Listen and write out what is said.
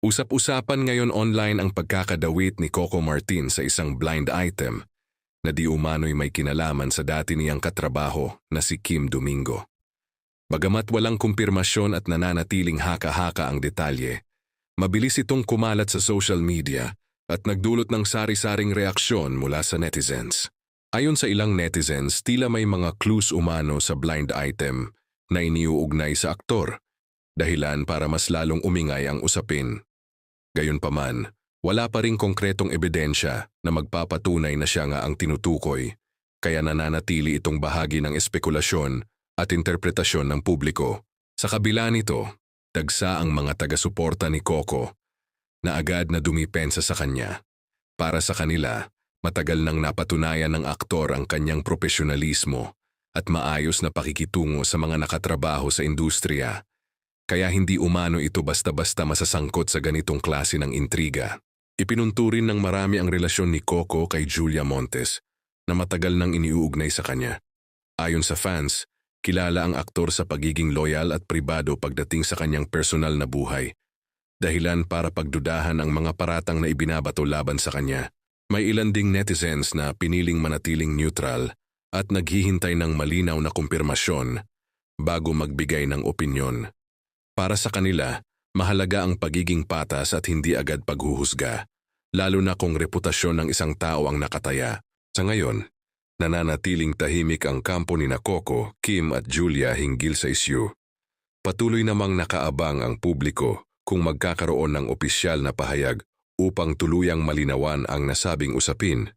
Usap-usapan ngayon online ang pagkakadawit ni Coco Martin sa isang blind item na di umano'y may kinalaman sa dati niyang katrabaho na si Kim Domingo. Bagamat walang kumpirmasyon at nananatiling haka-haka ang detalye, mabilis itong kumalat sa social media at nagdulot ng sari-saring reaksyon mula sa netizens. Ayon sa ilang netizens, tila may mga clues umano sa blind item na iniuugnay sa aktor, dahilan para mas lalong umingay ang usapin. Gayunpaman, wala pa ring konkretong ebidensya na magpapatunay na siya nga ang tinutukoy, kaya nananatili itong bahagi ng espekulasyon at interpretasyon ng publiko. Sa kabila nito, dagsa ang mga taga-suporta ni Coco na agad na dumipensa sa kanya. Para sa kanila, matagal nang napatunayan ng aktor ang kanyang profesionalismo at maayos na pakikitungo sa mga nakatrabaho sa industriya. Kaya hindi umano ito basta-basta masasangkot sa ganitong klase ng intriga. Ipinunturin ng marami ang relasyon ni Coco kay Julia Montes na matagal nang iniuugnay sa kanya. Ayon sa fans, kilala ang aktor sa pagiging loyal at pribado pagdating sa kanyang personal na buhay, dahilan para pagdudahan ang mga paratang na ibinabato laban sa kanya. May ilan ding netizens na piniling manatiling neutral at naghihintay ng malinaw na kumpirmasyon bago magbigay ng opinyon. Para sa kanila, mahalaga ang pagiging patas at hindi agad paghuhusga, lalo na kung reputasyon ng isang tao ang nakataya. Sa ngayon, nananatiling tahimik ang kampo ni Coco, Kim at Julia hinggil sa isyu. Patuloy namang nakaabang ang publiko kung magkakaroon ng opisyal na pahayag upang tuluyang malinawan ang nasabing usapin.